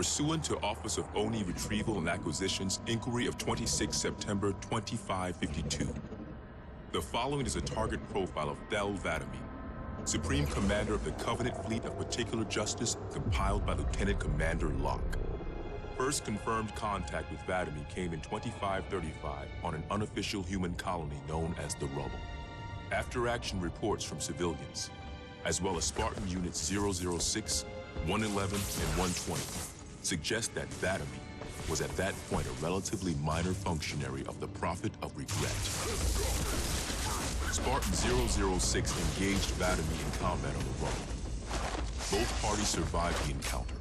Pursuant to Office of ONI Retrieval and Acquisition's inquiry of 26 September 2552, the following is a target profile of Thel Vadami, Supreme Commander of the Covenant Fleet of Particular Justice, compiled by Lieutenant Commander Locke. First confirmed contact with Vadami came in 2535 on an unofficial human colony known as the Rubble. After-action reports from civilians, as well as Spartan Units 006, 111, and 120, suggest that Vadami was at that point a relatively minor functionary of the Prophet of Regret. Spartan 006 engaged Vadami in combat on the Rubble. Both parties survived the encounter.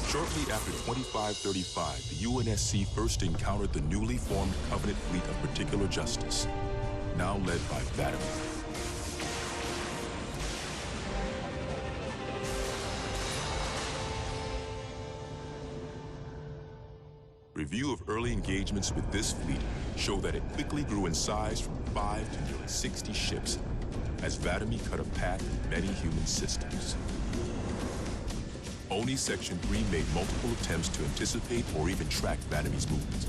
Shortly after 2535, the UNSC first encountered the newly formed Covenant Fleet of Particular Justice, now led by Vadami. Review of early engagements with this fleet show that it quickly grew in size from 5 to nearly 60 ships as Vadami cut a path in many human systems. ONI Section 3 made multiple attempts to anticipate or even track Vadami's movements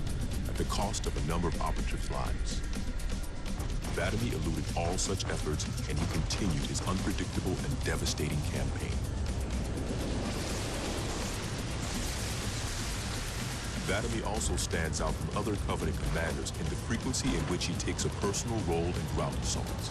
at the cost of a number of operatives' lives. Vadami eluded all such efforts, and he continued his unpredictable and devastating campaign. Vadami also stands out from other Covenant commanders in the frequency in which he takes a personal role in ground assaults.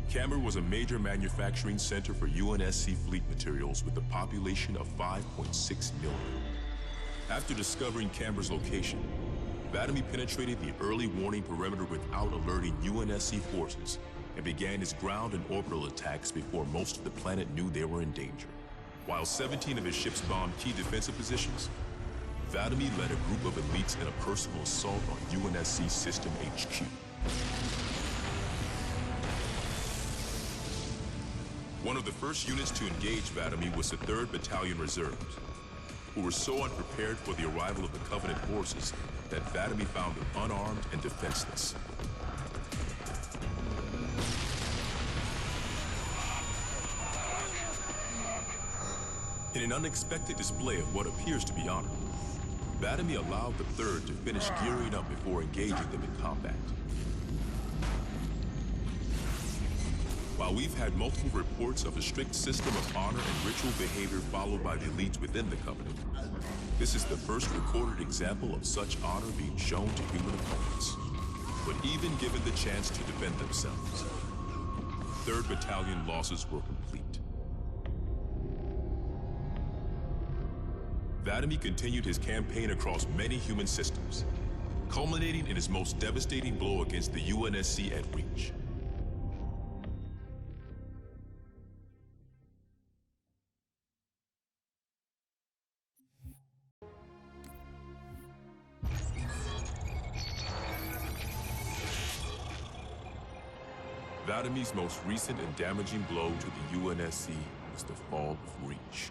Camber was a major manufacturing center for UNSC fleet materials with a population of 5.6 million. After discovering Camber's location, Vadami penetrated the early warning perimeter without alerting UNSC forces and began his ground and orbital attacks before most of the planet knew they were in danger. While 17 of his ships bombed key defensive positions, Vadami led a group of elites in a personal assault on UNSC System HQ. One of the first units to engage Vadami was the 3rd Battalion Reserves, who were so unprepared for the arrival of the Covenant forces that Vadami found them unarmed and defenseless. In an unexpected display of what appears to be honor, Vadami allowed the 3rd to finish gearing up before engaging them in combat. While we've had multiple reports of a strict system of honor and ritual behavior followed by the elites within the Covenant, this is the first recorded example of such honor being shown to human opponents. But even given the chance to defend themselves, 3rd Battalion losses were complete. Vadami continued his campaign across many human systems, culminating in his most devastating blow against the UNSC at Reach. Vadami's most recent and damaging blow to the UNSC was the fall of Reach.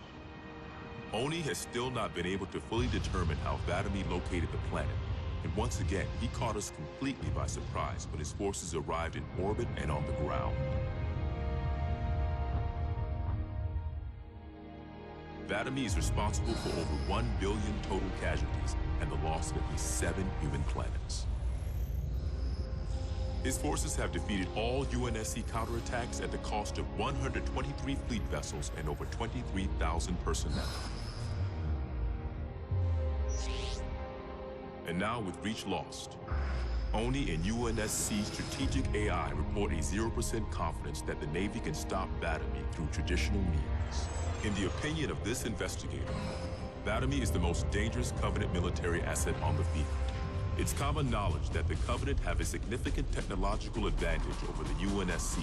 ONI has still not been able to fully determine how Vadami located the planet, and once again, he caught us completely by surprise when his forces arrived in orbit and on the ground. Vadami is responsible for over 1 billion total casualties and the loss of at least 7 human planets. His forces have defeated all UNSC counterattacks at the cost of 123 fleet vessels and over 23,000 personnel. And now with Reach lost, ONI and UNSC strategic AI report a 0% confidence that the Navy can stop Vadami through traditional means. In the opinion of this investigator, Vadami is the most dangerous Covenant military asset on the field. It's common knowledge that the Covenant have a significant technological advantage over the UNSC,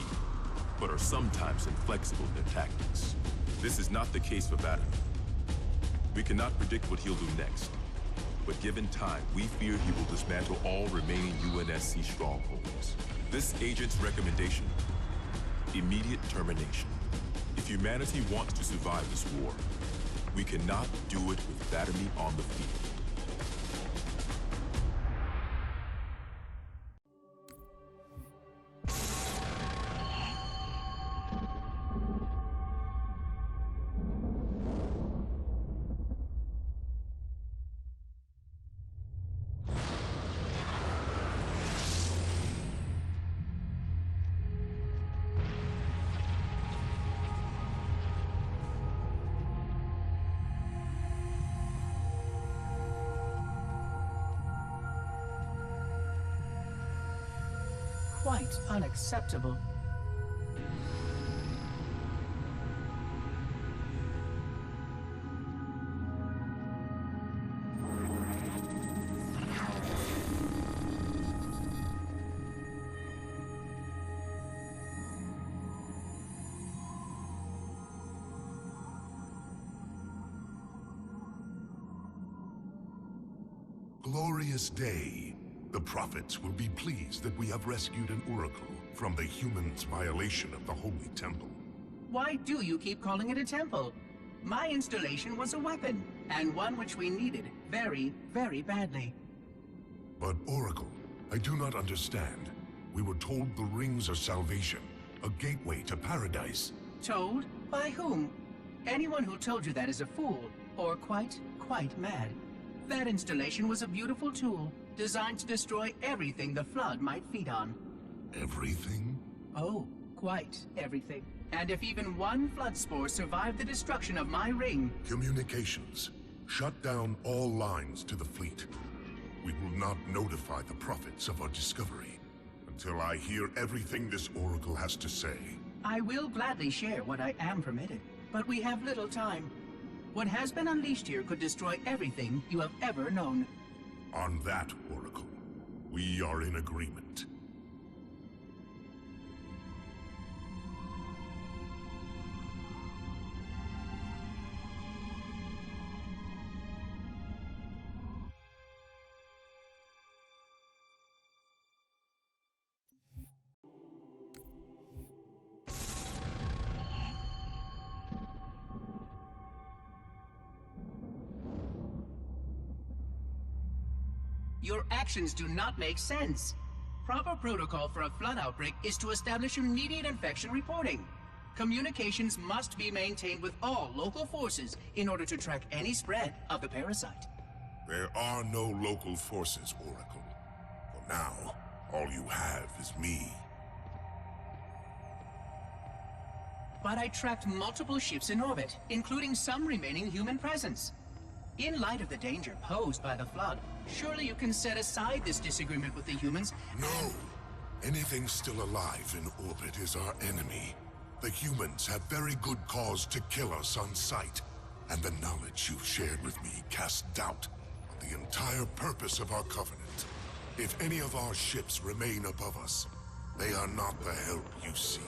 but are sometimes inflexible in their tactics. This is not the case for Vadami. We cannot predict what he'll do next, but given time, we fear he will dismantle all remaining UNSC strongholds. This agent's recommendation: immediate termination. If humanity wants to survive this war, we cannot do it with Vladimir on the field. Quite unacceptable. Glorious day. The prophets will be pleased that we have rescued an oracle from the humans' violation of the Holy Temple. Why do you keep calling it a temple? My installation was a weapon, and one which we needed very, very badly. But Oracle, I do not understand. We were told the rings are salvation, a gateway to paradise. Told? By whom? Anyone who told you that is a fool, or quite mad. That installation was a beautiful tool, designed to destroy everything the Flood might feed on. Everything? Oh, quite everything. And if even one Flood spore survived the destruction of my ring... Communications. Shut down all lines to the fleet. We will not notify the prophets of our discovery until I hear everything this oracle has to say. I will gladly share what I am permitted, but we have little time. What has been unleashed here could destroy everything you have ever known. On that, Oracle, we are in agreement. Your actions do not make sense. Proper protocol for a Flood outbreak is to establish immediate infection reporting. Communications must be maintained with all local forces in order to track any spread of the parasite. There are no local forces, Oracle. For now, all you have is me. But I tracked multiple ships in orbit, including some remaining human presence. In light of the danger posed by the Flood, surely you can set aside this disagreement with the humans. No! Anything still alive in orbit is our enemy. The humans have very good cause to kill us on sight, and the knowledge you've shared with me casts doubt on the entire purpose of our covenant. If any of our ships remain above us, they are not the help you seek.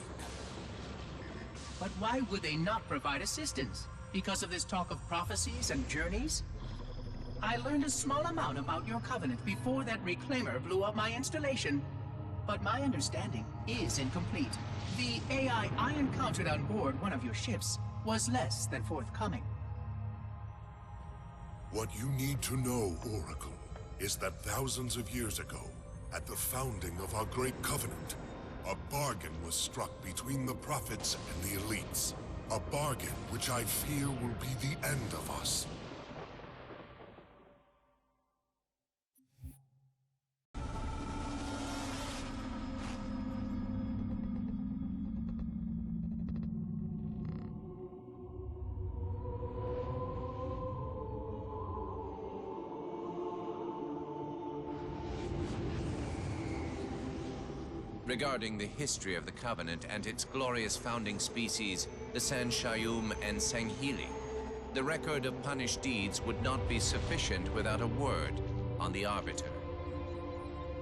But why would they not provide assistance? Because of this talk of prophecies and journeys? I learned a small amount about your covenant before that reclaimer blew up my installation, but my understanding is incomplete. The AI I encountered on board one of your ships was less than forthcoming. What you need to know, Oracle, is that thousands of years ago, at the founding of our great covenant, a bargain was struck between the prophets and the elites. A bargain which I fear will be the end of us. Regarding the history of the Covenant and its glorious founding species, the San-Shayum and Sanghili, the record of punished deeds would not be sufficient without a word on the Arbiter.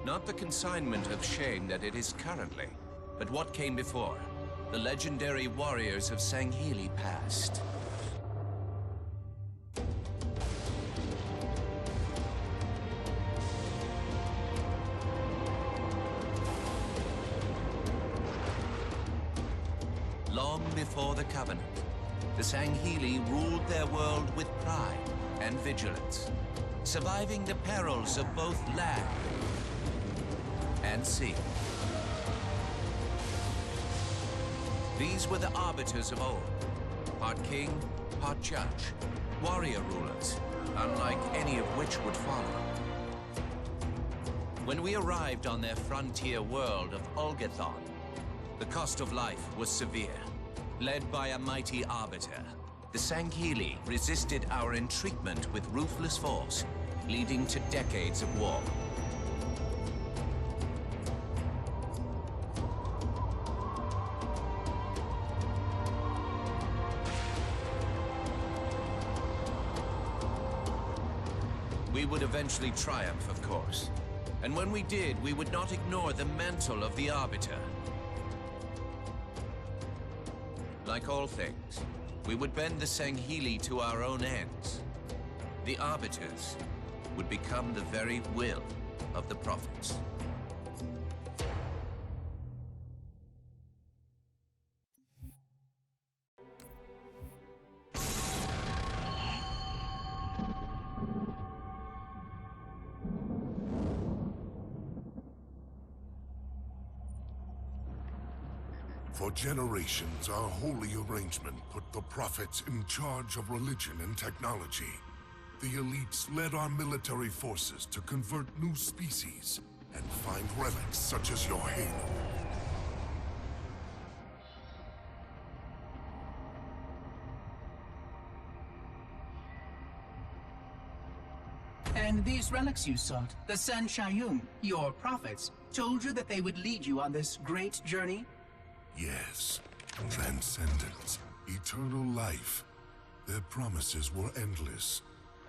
Not the consignment of shame that it is currently, but what came before, the legendary warriors of Sanghili past. before the Covenant, the Sangheili ruled their world with pride and vigilance, surviving the perils of both land and sea. These were the arbiters of old, part king, part judge, warrior rulers, unlike any of which would follow. When we arrived on their frontier world of Ulgathon, the cost of life was severe. Led by a mighty arbiter, the Sangheili resisted our entreatment with ruthless force, leading to decades of war. We would eventually triumph, of course. And when we did, we would not ignore the mantle of the Arbiter. Like all things, we would bend the Sangheili to our own ends. The Arbiters would become the very will of the Prophets. For generations, our holy arrangement put the prophets in charge of religion and technology. The elites led our military forces to convert new species and find relics such as your halo. And these relics you sought, the Sanshayum, your prophets, told you that they would lead you on this great journey? Yes, transcendence, eternal life. Their promises were endless.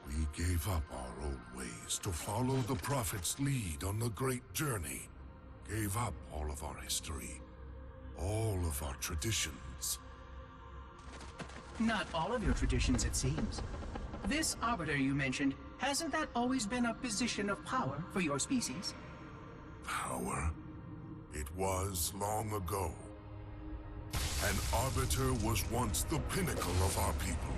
We gave up our old ways to follow the Prophet's lead on the great journey. Gave up all of our history, all of our traditions. Not all of your traditions, it seems. This Arbiter you mentioned, hasn't that always been a position of power for your species? Power? It was long ago. An Arbiter was once the pinnacle of our people,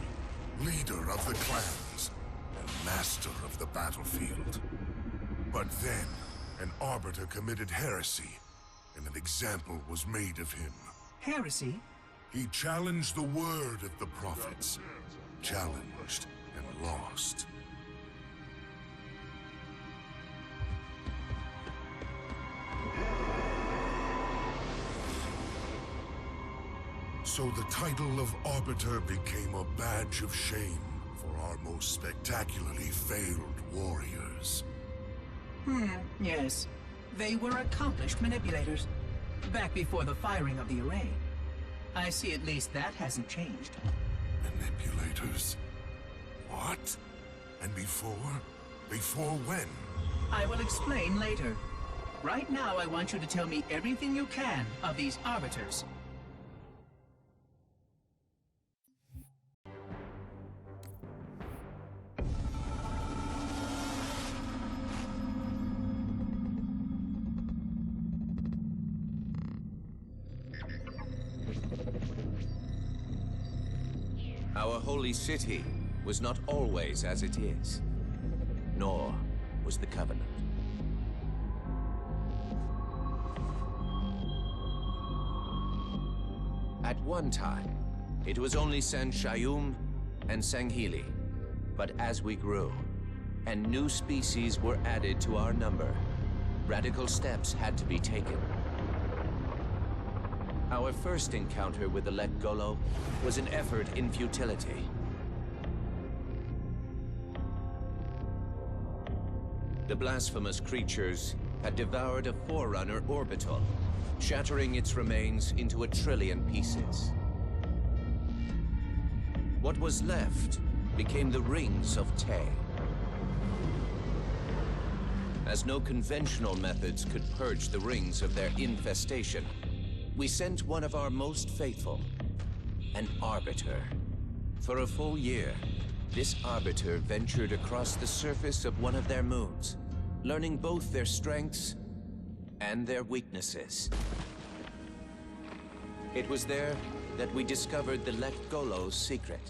leader of the clans, and master of the battlefield. But then, an Arbiter committed heresy, and an example was made of him. Heresy? He challenged the word of the prophets. Challenged and lost. So the title of Arbiter became a badge of shame for our most spectacularly failed warriors. Yes. They were accomplished manipulators, back before the firing of the array. I see at least that hasn't changed. Manipulators? What? And before? Before when? I will explain later. Right now, I want you to tell me everything you can of these Arbiters. Our holy city was not always as it is, nor was the Covenant. At one time, it was only Sanshayum and Sangheili. But as we grew, and new species were added to our number, radical steps had to be taken. Our first encounter with the Let Golo was an effort in futility. The blasphemous creatures had devoured a Forerunner orbital, shattering its remains into 1 trillion pieces. What was left became the Rings of Te. As no conventional methods could purge the rings of their infestation, we sent one of our most faithful, an Arbiter. For a full year, this Arbiter ventured across the surface of one of their moons, learning both their strengths and their weaknesses. It was there that we discovered the Lek Golo's secret.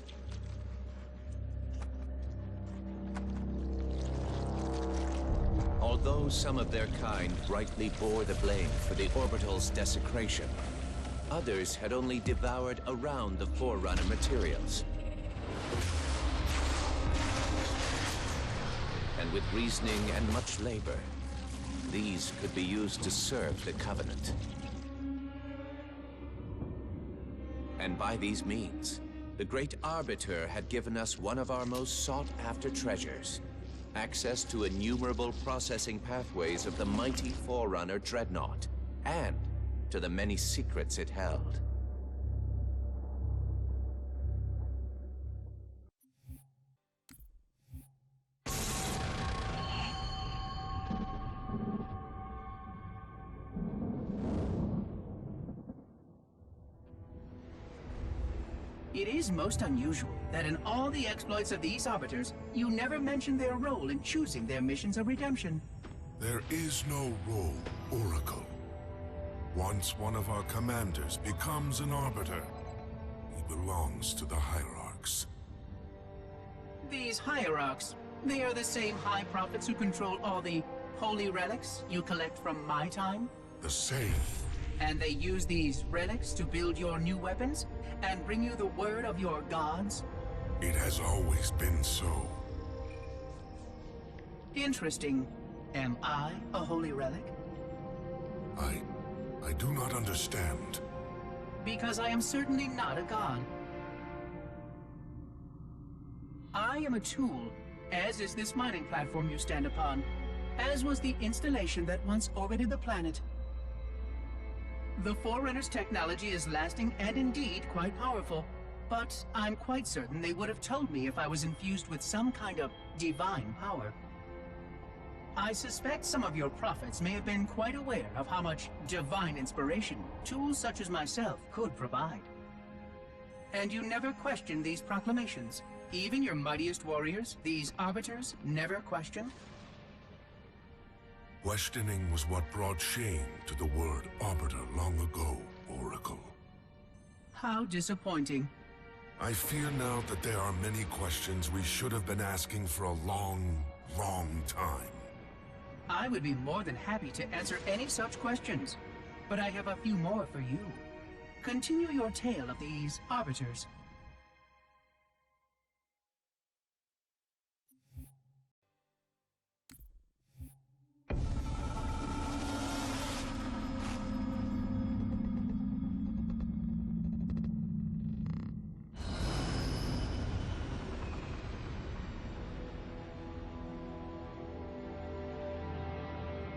Although some of their kind rightly bore the blame for the orbital's desecration, others had only devoured around the Forerunner materials. And with reasoning and much labor, these could be used to serve the Covenant. And by these means, the Great Arbiter had given us one of our most sought-after treasures, access to innumerable processing pathways of the mighty Forerunner Dreadnought, and to the many secrets it held. It is most unusual that in all the exploits of these Arbiters, you never mention their role in choosing their missions of redemption. There is no role, Oracle. Once one of our commanders becomes an Arbiter, he belongs to the Hierarchs. These Hierarchs, they are the same High Prophets who control all the holy relics you collect from my time? The same. And they use these relics to build your new weapons and bring you the word of your gods? It has always been so. Interesting. Am I a holy relic? I do not understand. Because I am certainly not a god. I am a tool, as is this mining platform you stand upon, as was the installation that once orbited the planet. The Forerunner's technology is lasting and indeed quite powerful, but I'm quite certain they would have told me if I was infused with some kind of divine power. I suspect some of your prophets may have been quite aware of how much divine inspiration tools such as myself could provide. And you never questioned these proclamations. Even your mightiest warriors, these Arbiters, never questioned? Questioning was what brought shame to the word Arbiter long ago, Oracle. How disappointing. I fear now that there are many questions we should have been asking for a long, long time. I would be more than happy to answer any such questions, but I have a few more for you. Continue your tale of these Arbiters.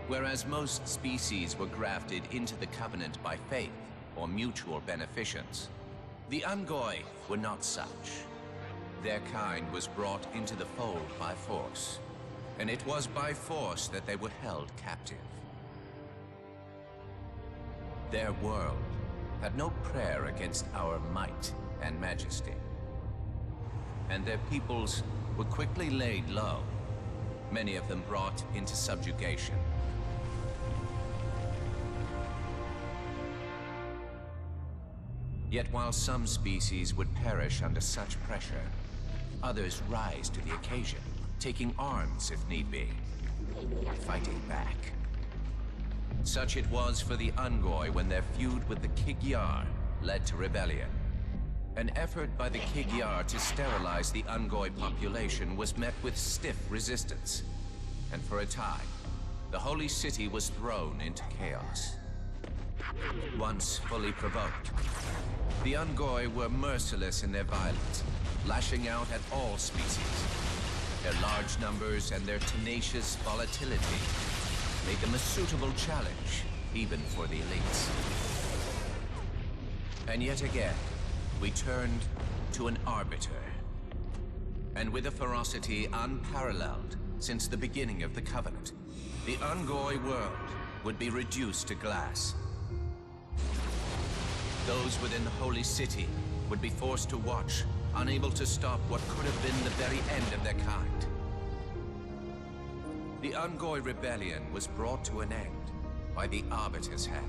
Whereas most species were grafted into the Covenant by faith or mutual beneficence, the Unggoy were not such. Their kind was brought into the fold by force, and it was by force that they were held captive. Their world had no prayer against our might and majesty, and their peoples were quickly laid low, many of them brought into subjugation. Yet while some species would perish under such pressure, others rise to the occasion, taking arms if need be, fighting back. Such it was for the Unggoy when their feud with the Kig-Yar led to rebellion. An effort by the Kig-Yar to sterilize the Unggoy population was met with stiff resistance, and for a time, the Holy City was thrown into chaos. Once fully provoked, the Unggoy were merciless in their violence, lashing out at all species. Their large numbers and their tenacious volatility made them a suitable challenge, even for the elites. And yet again, we turned to an arbiter. And with a ferocity unparalleled since the beginning of the Covenant, the Unggoy world would be reduced to glass. Those within the Holy City would be forced to watch, unable to stop what could have been the very end of their kind. The Unggoy rebellion was brought to an end by the Arbiter's hand.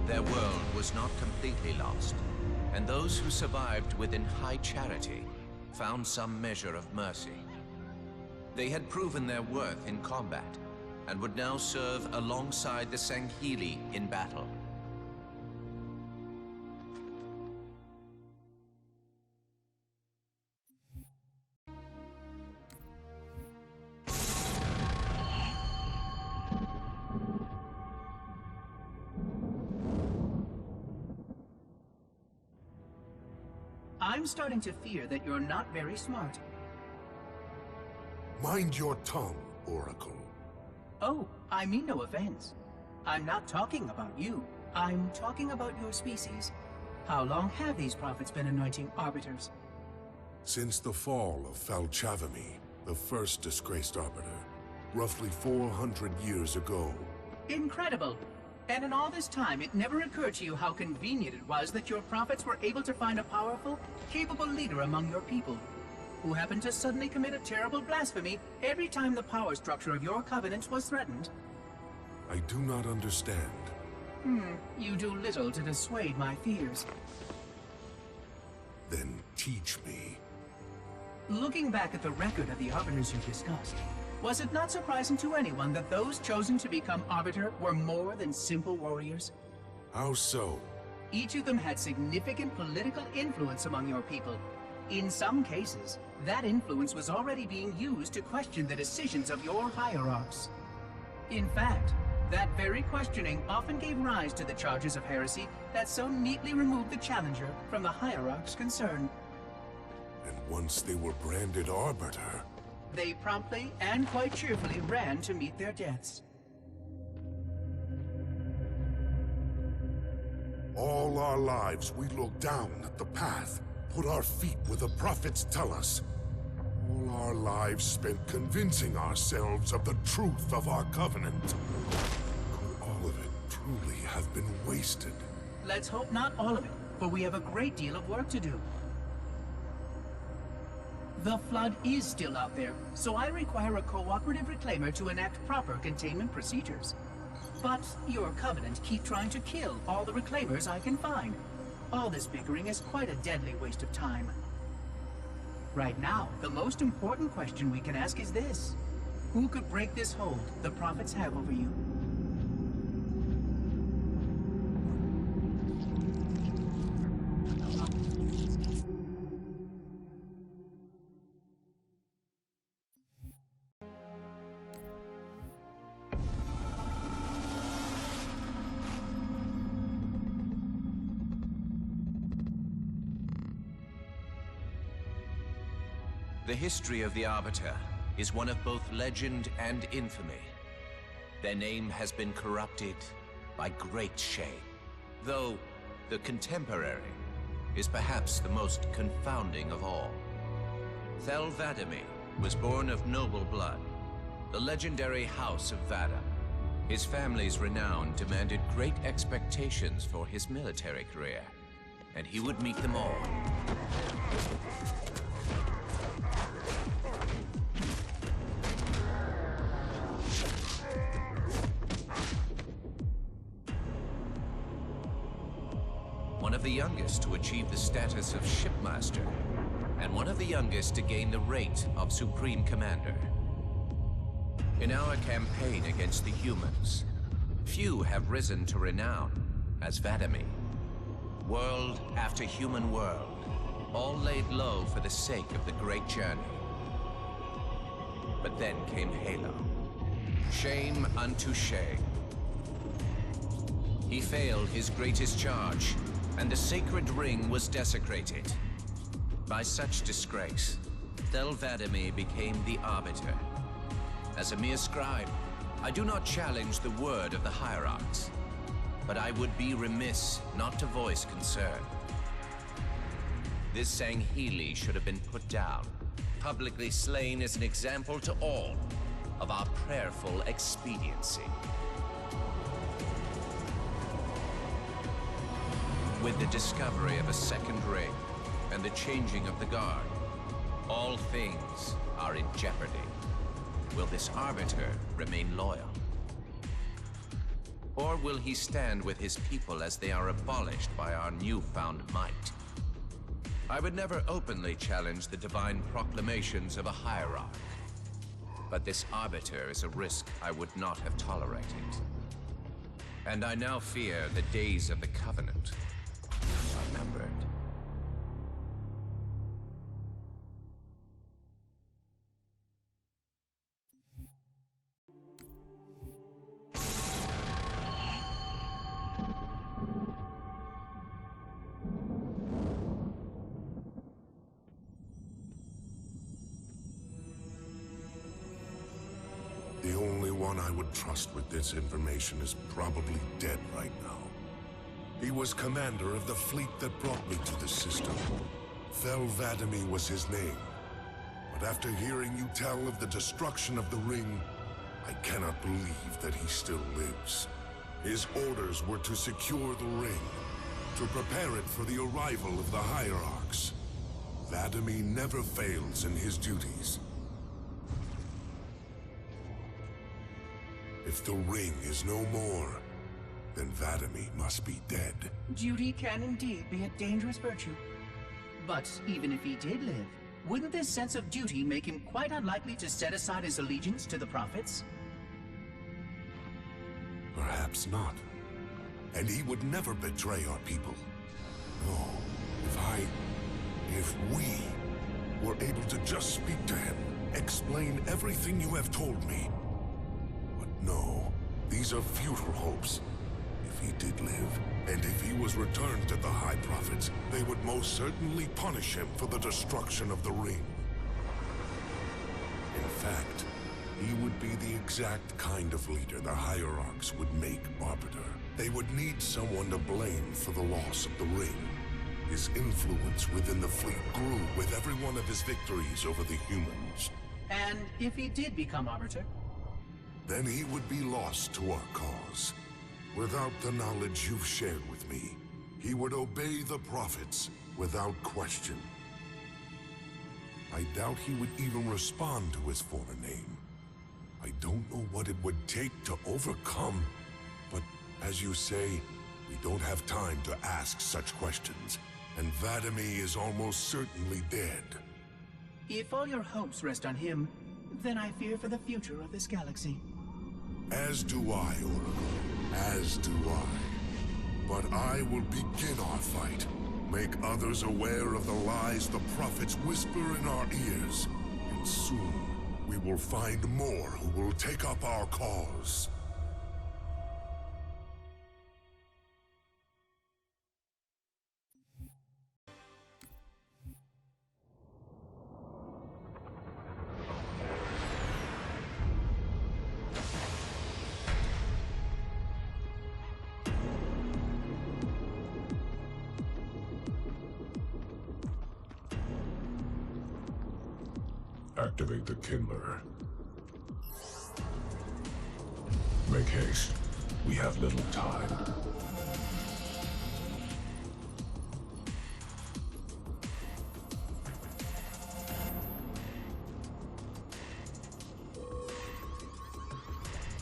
Their world was not completely lost, and those who survived within high charity found some measure of mercy. They had proven their worth in combat, and would now serve alongside the Sanghili in battle. I'm starting to fear that you're not very smart. Mind your tongue, Oracle. Oh, I mean no offense. I'm not talking about you. I'm talking about your species. How long have these prophets been anointing arbiters? Since the fall of Falchavami, the first disgraced arbiter, roughly 400 years ago. Incredible! And in all this time, it never occurred to you how convenient it was that your prophets were able to find a powerful, capable leader among your people, who happened to suddenly commit a terrible blasphemy every time the power structure of your covenant was threatened. I do not understand. You do little to dissuade my fears. Then teach me. Looking back at the record of the arbiters you discussed, was it not surprising to anyone that those chosen to become arbiter were more than simple warriors? How so? Each of them had significant political influence among your people. In some cases, that influence was already being used to question the decisions of your hierarchs. In fact, that very questioning often gave rise to the charges of heresy that so neatly removed the challenger from the hierarchs concerned. And once they were branded arbiter, they promptly and quite cheerfully ran to meet their deaths. all our lives we look down at the path, put our feet where the prophets tell us. All our lives spent convincing ourselves of the truth of our covenant. Could all of it truly have been wasted? Let's hope not all of it, for we have a great deal of work to do. The Flood is still out there, so I require a cooperative reclaimer to enact proper containment procedures. But your Covenant keep trying to kill all the reclaimers I can find. All this bickering is quite a deadly waste of time. Right now, the most important question we can ask is this. Who could break this hold the prophets have over you? The history of the Arbiter is one of both legend and infamy. Their name has been corrupted by great shame, though the contemporary is perhaps the most confounding of all. Thel 'Vadamee was born of noble blood, the legendary House of Vada. His family's renown demanded great expectations for his military career, and he would meet them all. One of the youngest to achieve the status of Shipmaster, and one of the youngest to gain the rank of Supreme Commander. In our campaign against the humans, few have risen to renown as 'Vadamee. World after human world, all laid low for the sake of the great journey. But then came Halo. Shame unto shame. He failed his greatest charge, and the sacred ring was desecrated. By such disgrace, Thel 'Vadamee became the Arbiter. As a mere scribe, I do not challenge the word of the hierarchs, but I would be remiss not to voice concern. This Sanghili should have been put down, publicly slain as an example to all of our prayerful expediency. With the discovery of a second ring and the changing of the guard, all things are in jeopardy. Will this Arbiter remain loyal? Or will he stand with his people as they are abolished by our newfound might? I would never openly challenge the divine proclamations of a hierarch. But this arbiter is a risk I would not have tolerated. And I now fear the days of the Covenant are numbered. The only one I would trust with this information is probably dead right now. He was commander of the fleet that brought me to this system. Thel Vadami was his name. But after hearing you tell of the destruction of the ring, I cannot believe that he still lives. His orders were to secure the ring, to prepare it for the arrival of the hierarchs. Vadami never fails in his duties. If the ring is no more, then Vadami must be dead. Duty can indeed be a dangerous virtue. But even if he did live, wouldn't this sense of duty make him quite unlikely to set aside his allegiance to the prophets? Perhaps not. And he would never betray our people. No, if we were able to just speak to him, explain everything you have told me. But no, these are futile hopes. If he did live, and if he was returned to the High Prophets, they would most certainly punish him for the destruction of the ring. In fact, he would be the exact kind of leader the hierarchs would make arbiter. They would need someone to blame for the loss of the ring. His influence within the fleet grew with every one of his victories over the humans. And if he did become arbiter? Then he would be lost to our cause. Without the knowledge you've shared with me, he would obey the prophets without question. I doubt he would even respond to his former name. I don't know what it would take to overcome, but as you say, we don't have time to ask such questions, and Vadami is almost certainly dead. If all your hopes rest on him, then I fear for the future of this galaxy. As do I, Oracle. As do I. But I will begin our fight. Make others aware of the lies the prophets whisper in our ears. And soon, we will find more who will take up our cause. Activate the Kindler. Make haste. We have little time.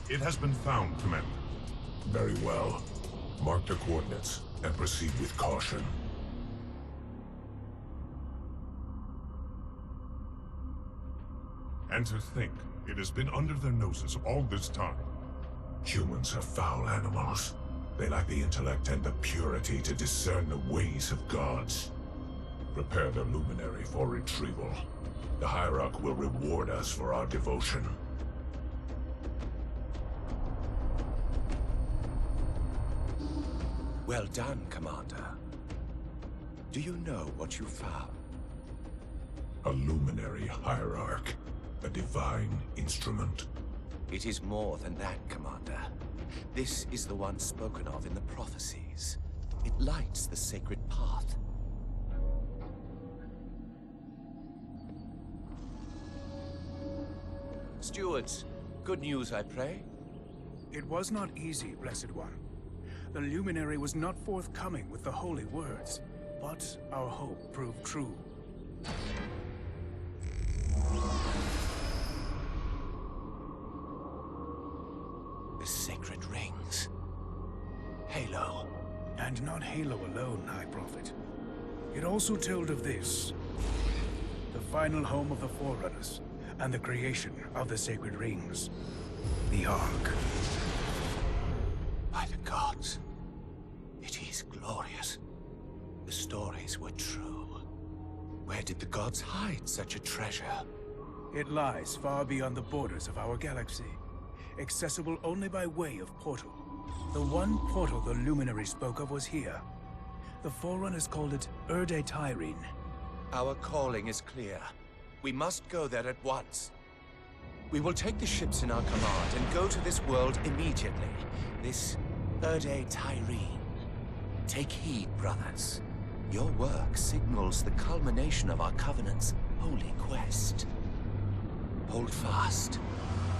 It has been found, Commander. Very well. Mark the coordinates and proceed with caution. And to think, it has been under their noses all this time. Humans are foul animals. They lack the intellect and the purity to discern the ways of gods. Prepare the luminary for retrieval. The Hierarch will reward us for our devotion. Well done, Commander. Do you know what you found? A luminary Hierarch. A divine instrument. It is more than that, Commander. This is the one spoken of in the prophecies. It lights the sacred path. Stewards, good news, I pray? It was not easy, Blessed One. The luminary was not forthcoming with the holy words, but our hope proved true. The sacred rings. And not Halo alone, High Prophet. It also told of this. The final home of the Forerunners, and the creation of the Sacred Rings. The Ark. By the gods, it is glorious. The stories were true. Where did the gods hide such a treasure? It lies far beyond the borders of our galaxy, accessible only by way of portal. The one portal the Luminary spoke of was here. The Forerunners called it Erde Tyrene. Our calling is clear. We must go there at once. We will take the ships in our command and go to this world immediately. This Erde Tyrene. Take heed, brothers. Your work signals the culmination of our Covenant's holy quest. Hold fast.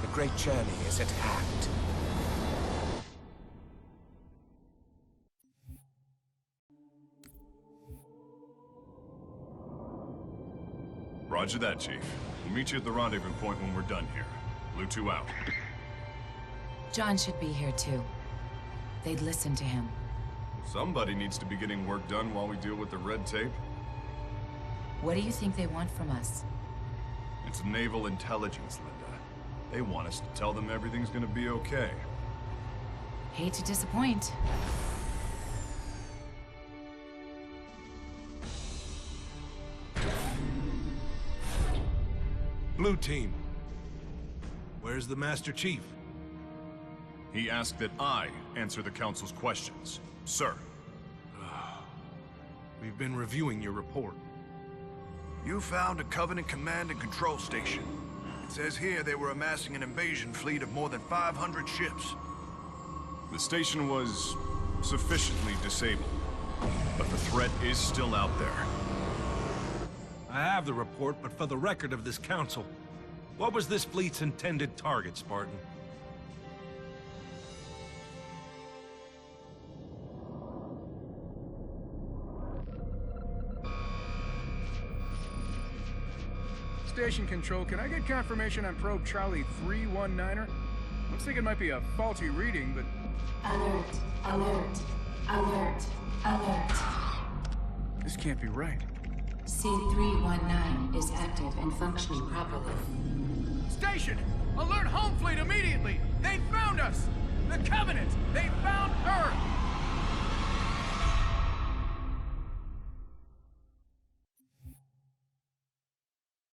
The great journey is at hand. Roger that, Chief. We'll meet you at the rendezvous point when we're done here. Blue 2 out. John should be here too. They'd listen to him. Somebody needs to be getting work done while we deal with the red tape. What do you think they want from us? It's naval intelligence, Linda. They want us to tell them everything's gonna be okay. Hate to disappoint. Blue Team. Where's the Master Chief? He asked that I answer the Council's questions. Sir. We've been reviewing your report. You found a Covenant command and control station. It says here they were amassing an invasion fleet of more than 500 ships. The station was sufficiently disabled, but the threat is still out there. I have the report, but for the record of this council, what was this fleet's intended target, Spartan? Station Control, can I get confirmation on probe Charlie 319er? Looks like it might be a faulty reading, but... Alert, alert, alert, alert. This can't be right. C319 is active and functioning properly. Station! Alert home fleet immediately! They found us! The Covenant! They found Earth!